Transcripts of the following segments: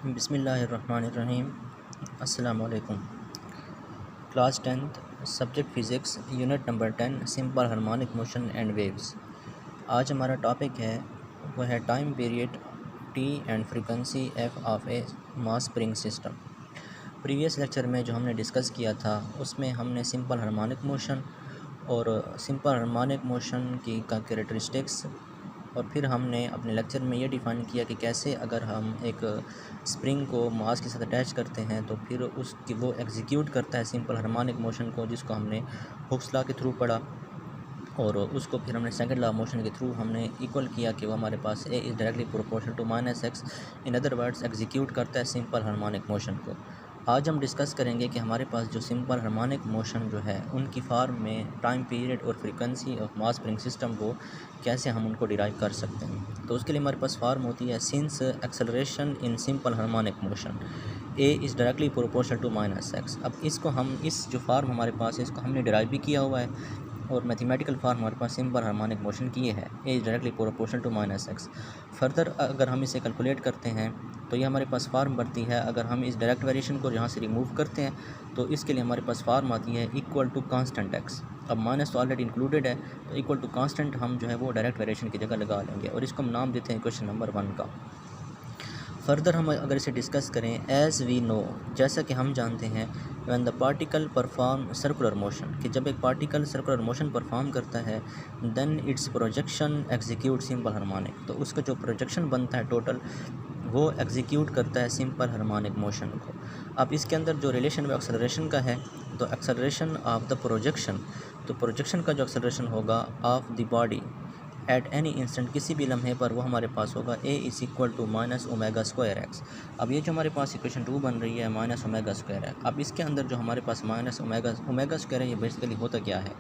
बिस्मिल्लाहिर्रहमानिर्रहीम। अस्सलामु अलैकुम। Class 10th subject physics unit number 10 simple harmonic motion and waves. आज हमारा टॉपिक है वो है time period T and frequency F of A mass spring system. Previous lecture में जो हमने डिस्कस किया था उसमें हमने सिंपल हार्मोनिक मोशन और सिंपल हार्मोनिक मोशन की कैरेक्टरिस्टिक्स और फिर हमने अपने लेक्चर में ये डिफ़ाइन किया कि कैसे अगर हम एक स्प्रिंग को मास के साथ अटैच करते हैं तो फिर उसकी वो एग्जीक्यूट करता है सिंपल हार्मोनिक मोशन को, जिसको हमने हुक्स लॉ के थ्रू पढ़ा और उसको फिर हमने सेकंड लॉ मोशन के थ्रू हमने इक्वल किया कि वो हमारे पास a is directly proportional to minus x, in other words execute करता है सिंपल हार्मोनिक मोशन को। आज हम डिस्कस करेंगे कि हमारे पास जो सिंपल हार्मोनिक मोशन जो है उनकी फॉर्म में टाइम पीरियड और frequency of mass spring system को कैसे हम उनको डिराइव कर सकते हैं। तो उसके लिए हमारे पास फॉर्म होती है since acceleration in simple harmonic motion a is directly proportional to minus x. अब इसको हम इस जो फार्म हमारे पास है इसको हमने डिराइव भी किया हुआ है और मैथमेटिकल फार्म हमारे पास सिंपल हार्मोनिक मोशन की है a is directly proportional to minus x. Further अगर हम इसे कैलकुलेट करते हैं तो ये हमारे पास फार्म बनती है, अगर हम इस डायरेक्ट वेरिएशन को यहाँ से रिमूव करते हैं तो इसके लिए हमारे पास फार्म आती है इक्वल टू कांस्टेंट एक्स। अब माइनस तो ऑलरेडी इंक्लूडेड है तो इक्वल टू कांस्टेंट हम जो है वो डायरेक्ट वेरिएशन की जगह लगा लेंगे और इसको हम नाम देते हैं क्वेश्चन नंबर 1 का। फर्दर हम अगर इसे डिस्कस करें, एज़ वी नो, जैसा कि हम जानते हैं, when the particle perform circular motion, कि जब एक पार्टिकल सर्कुलर मोशन परफॉर्म करता है then its projection execute simple harmonic, तो उसका जो प्रोजेक्शन बनता है टोटल वो एग्जीक्यूट करता है सिंपल हार्मोनिक मोशन को। अब इसके अंदर जो रिलेशन वो एक्सेलरेशन का है, तो एक्सेलरेशन ऑफ द प्रोजेक्शन, तो प्रोजेक्शन का जो एक्सेलरेशन होगा of the body at any instant, किसी भी लम्हे पर, वो हमारे पास होगा a is equal to minus omega square x. अब ये जो हमारे पास इक्वेशन 2 बन रही है माइनस ओमेगा स्क्वायर है। अब इसके अंदर जो हमारे पास माइनस ओमेगा स्क्वायर है ये बेसिकली होता क्या है,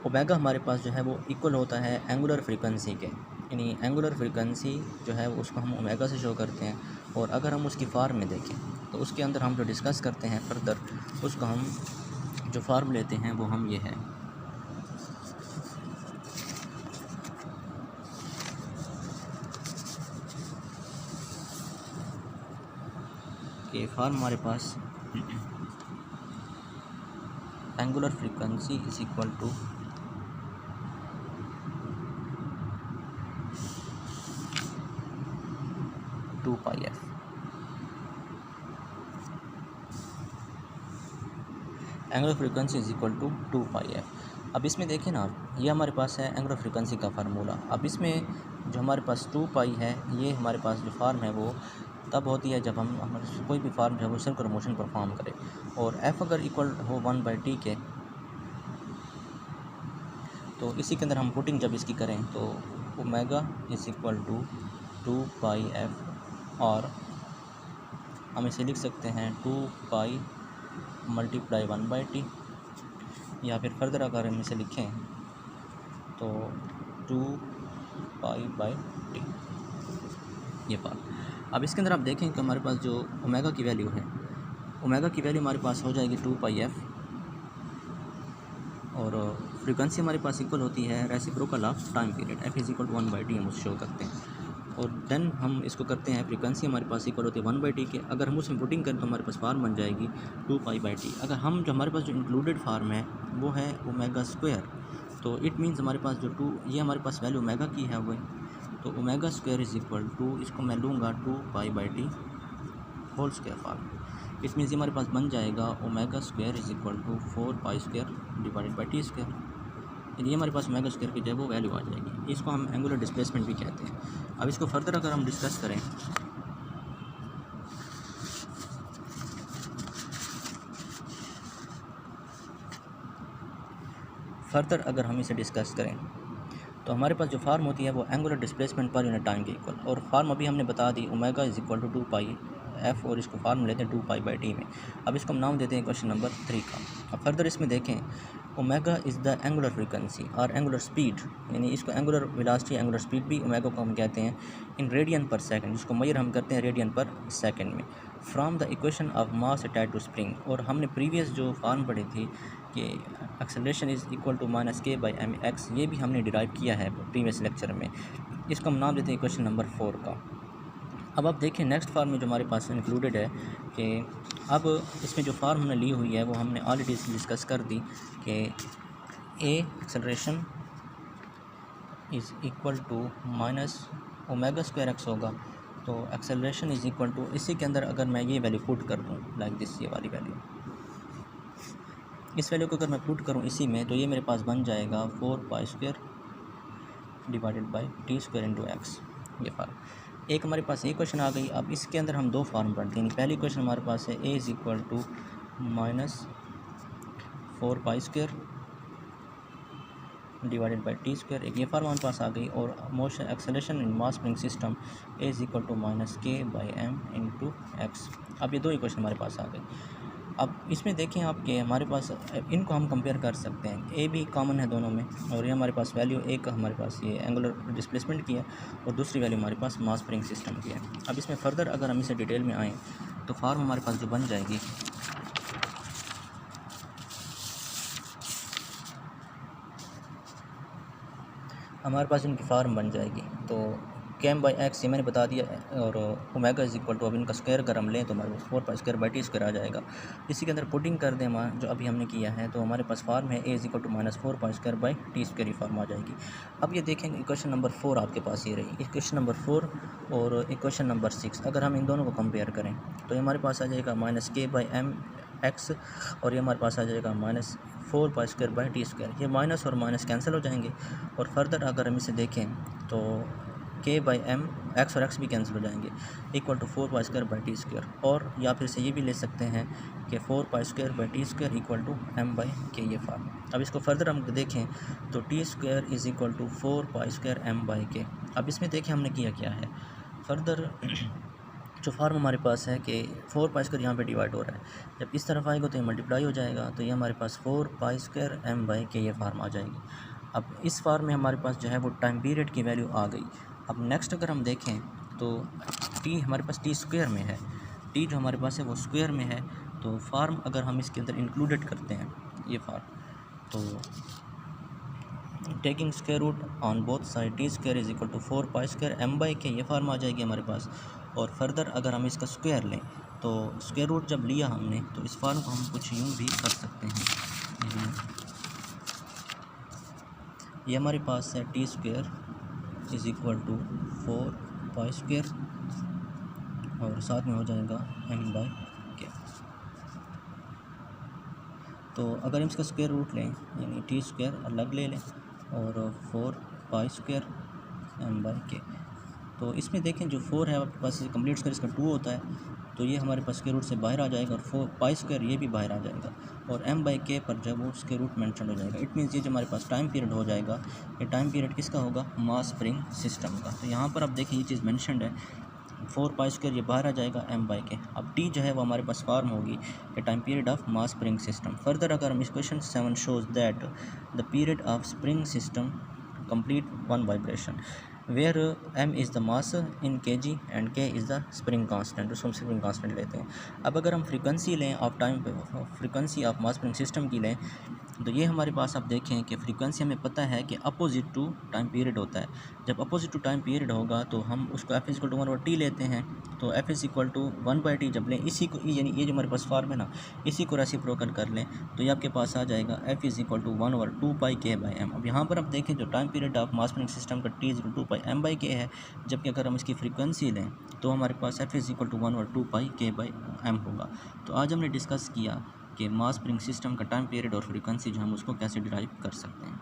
ओमेगा हमारे पास जो है वो इक्वल होता है एंगुलर फ्रीक्वेंसी के, यानी एंगुलर फ्रीक्वेंसी जो है उसको हम ओमेगा से शो करते हैं। और अगर हम उसकी फार्म में देखें तो उसके अंदर हम जो डिस्कस करते हैं फर्दर, उसको हम जो फार्म लेते हैं वो हम ये है कि फार्म हमारे पास angular frequency is equal to two pi f. Angular frequency is equal to pi f. अब इसमें देखें ना आप, ये हमारे पास है एंगुलर फ्रीक्वेंसी का फार्मूला। अब इसमें जो हमारे पास 2 पाई है, ये हमारे पास जो फार्म है वो तब होती है जब हम हमारे कोई भी फार्म जो है वो सर्कुलर मोशन परफॉर्म करे और एफ़ अगर इक्वल हो 1/t के, तो इसी के अंदर हम पुटिंग जब इसकी करें तो omega is equal to 2 pi f, और हम इसे लिख सकते हैं 2 पाई मल्टीप्लाई 1/t, या फिर फर्दर अगर हम इसे लिखें तो 2 पाई बाई टी, ये पार्ट। अब इसके अंदर आप देखें कि हमारे पास जो ओमेगा की वैल्यू है, ओमेगा की वैल्यू हमारे पास हो जाएगी 2 पाई एफ, और फ्रीक्वेंसी हमारे पास इक्वल होती है reciprocal of time period, f is equal to 1/t हम उसे शो करते हैं। और देन हम इसको करते हैं, फ्रीक्वेंसी हमारे पास इक्वल होती है 1/t के, अगर हम उसमें पुटिंग करें तो हमारे पास फार्म बन जाएगी 2 पाई बाई टी। अगर हम जो हमारे पास जो इंक्लूडेड फार्म है वो है ओमेगा स्क्वायर, तो इट मीन्स हमारे पास जो 2, ये हमारे पास वैल्यू ओमेगा की है वो, तो omega square is equal to, इसको मैं लूँगा 2 pi by t whole square form. It means हमारे पास बन जाएगा omega square is equal to 4 pi square divided by t square. ये हमारे पास ओमेगा स्क्वायर की जो है वो वैल्यू आ जाएगी। इसको हम एंगुलर डिस्प्लेसमेंट भी कहते हैं। अब इसको फर्दर अगर हम डिस्कस करें, फर्दर अगर हम इसे डिस्कस करें तो हमारे पास जो फार्म होती है वो angular displacement per unit time के इक्वल, और फार्म अभी हमने बता दी omega is equal to 2 pi f, और इसको फार्म लेते हैं 2 पाई बाई टी में। अब इसको हम नाम देते हैं क्वेश्चन नंबर 3 का। अब फर्दर इसमें देखें, omega is the angular frequency और एंगुलर स्पीड, यानी इसको एंगुलर वेलोसिटी एंगुलर स्पीड भी ओमेगा को हम कहते हैं, इन रेडियन पर सेकंड, जिसको मेजर हम करते हैं रेडियन पर सेकंड में, from the equation of mass attached to spring. और हमने प्रीवियस जो फार्म पढ़ी थी कि acceleration is equal to minus k by m x, ये भी हमने डिराइव किया है प्रीवियस लेक्चर में। इसको हम नाम देते हैं क्वेश्चन नंबर 4 का। अब आप देखें नेक्स्ट फार्म में जो हमारे पास इंक्लूडेड है कि अब इसमें जो फार्म हमने ली हुई है वो हमने ऑलरेडी डिस्कस कर दी कि a acceleration is equal to minus omega square x होगा। तो एक्सेलरेशन इज़ इक्वल टू, इसी के अंदर अगर मैं ये वैल्यू पुट कर दूँ लाइक दिस, ये वाली वैल्यू, इस वैल्यू को अगर मैं पुट करूँ इसी में, तो ये मेरे पास बन जाएगा 4 pi square divided by t square into x. ये फार्म एक हमारे पास एक क्वेश्चन आ गई। अब इसके अंदर हम दो फार्म पढ़ते हैं। पहली क्वेश्चन हमारे पास है a is equal to minus 4 pi square divided by t square, एक ये फार्म हमारे पास आ गई। और motion acceleration in mass spring system a is equal to minus k by m into x. अब ये दो ही क्वेश्चन हमारे पास आ गए। अब इसमें देखें आप कि हमारे पास इनको हम कंपेयर कर सकते हैं। ए भी कॉमन है दोनों में, और ये हमारे पास वैल्यू एक हमारे पास ये एंगुलर डिस्प्लेसमेंट की है और दूसरी वैल्यू हमारे पास मास स्प्रिंग सिस्टम की है। अब इसमें फर्दर अगर हम इसे डिटेल में आएँ तो फार्म हमारे पास जो बन जाएगी, हमारे पास इनकी फार्म बन जाएगी। तो कैम बाई एक्स ये मैंने बता दिया, और ओमेगा इज इक्वल टू, अब इनका स्क्वायर अगर हम लें तो हमारे पास 4 pi square by t square आ जाएगा। इसी के अंदर पुटिंग कर दें हमारा जो अभी हमने किया है, तो हमारे पास फार्म है a is equal to minus 4 pi square by t square, ही फार्म आ जाएगी। अब ये देखेंगे क्वेश्चन नंबर 4 आपके पास ये रही, क्वेश्चन नंबर 4 और क्वेश्चन नंबर 6, अगर हम इन दोनों को कंपेयर करें तो ये हमारे पास आ जाएगा minus k by m x, और ये हमारे पास आ जाएगा minus 4 pi square by t square. ये माइनस और माइनस कैंसिल हो जाएंगे, और फर्दर अगर हम इसे देखें तो के बाई एम एक्स और एक्स भी कैंसिल हो जाएंगे, equal to 4 pi square by t square. और या फिर से ये भी ले सकते हैं कि 4 pi square by t square equal to m by k, ये फार्म। अब इसको फर्दर हम देखें तो t square is equal to 4 pi square m by k. अब इसमें देखें हमने किया क्या है, फर्दर जो फार्म हमारे पास है कि 4 पाई स्क्वायर यहाँ पे डिवाइड हो रहा है, जब इस तरफ आएगा तो ये मल्टीप्लाई हो जाएगा, तो ये हमारे पास 4 pi square m by k ये फार्म आ जाएगी। अब इस फार्म में हमारे पास जो है वो टाइम पीरियड की वैल्यू आ गई। अब नेक्स्ट अगर हम देखें तो टी हमारे पास टी स्क्वायर में है, टी जो हमारे पास है वो स्क्वायर में है, तो फार्म अगर हम इसके अंदर इंक्लूडेड करते हैं ये फार्म, तो taking square root on both side t square is equal to 4 pi square m by k, ये फार्म आ जाएगी हमारे पास। और फर्दर अगर हम इसका स्क्वायर लें तो स्क्वायर रूट जब लिया हमने तो इस फार्म को हम कुछ यूँ भी कर सकते हैं। ये हमारे पास है t square is equal to 4 pi square और साथ में हो जाएगा एम बाई के। तो अगर हम इसका स्क्वायर रूट लें यानी टी स्क्वायर अलग ले लें और 4 पाई स्क्वायर एम बाई के, तो इसमें देखें जो 4 है आपके पास कंप्लीट स्क्वायर इसका 2 होता है, तो ये हमारे पास स्क्वायर रूट से बाहर आ जाएगा, और 4 पाई स्क्वायर ये भी बाहर आ जाएगा, और एम बाई के पर जब वो स्क्वायर रूट मेंशन हो जाएगा। इट मीन्स ये जो हमारे पास टाइम पीरियड हो जाएगा, ये टाइम पीरियड किसका होगा, मास स्प्रिंग सिस्टम का। तो यहाँ पर आप देखें ये चीज़ मेंशनड है, 4 पाई स्क्वायर ये बाहर आ जाएगा एम बाई के। अब टी जो है वो हमारे पास फार्म होगी a time period of mass spring system. Further अगर हम इस question 7 shows that the period of spring system complete one vibration where m is the mass in kg and k is the spring constant, उसको हम spring constant लेते हैं। अब अगर हम फ्रीक्वेंसी लें of time, frequency of mass spring system की लें, तो ये हमारे पास आप देखें कि फ्रीक्वेंसी हमें पता है कि अपोजिट टू टाइम पीरियड होता है। जब अपोजिट टू टाइम पीरियड होगा तो हम उसको f इक्वल टू 1/t लेते हैं, तो f is equal to 1/t जब लें, इसी को यानी ये जो हमारे पास फार्म है ना, इसी को रेसिप्रोकल कर लें तो ये आपके पास आ जाएगा f is equal to 1/2 pi k by m. अब यहाँ पर आप देखें जो time period of mass spring system का t is 2 pi m by k है, जबकि अगर हम इसकी फ्रीक्वेंसी लें तो हमारे पास f is equal to 1/2 pi k by m होगा। तो आज हमने डिस्कस किया कि मास स्प्रिंग सिस्टम का टाइम पीरियड और फ्रीक्वेंसी जो हम उसको कैसे डिराइव कर सकते हैं।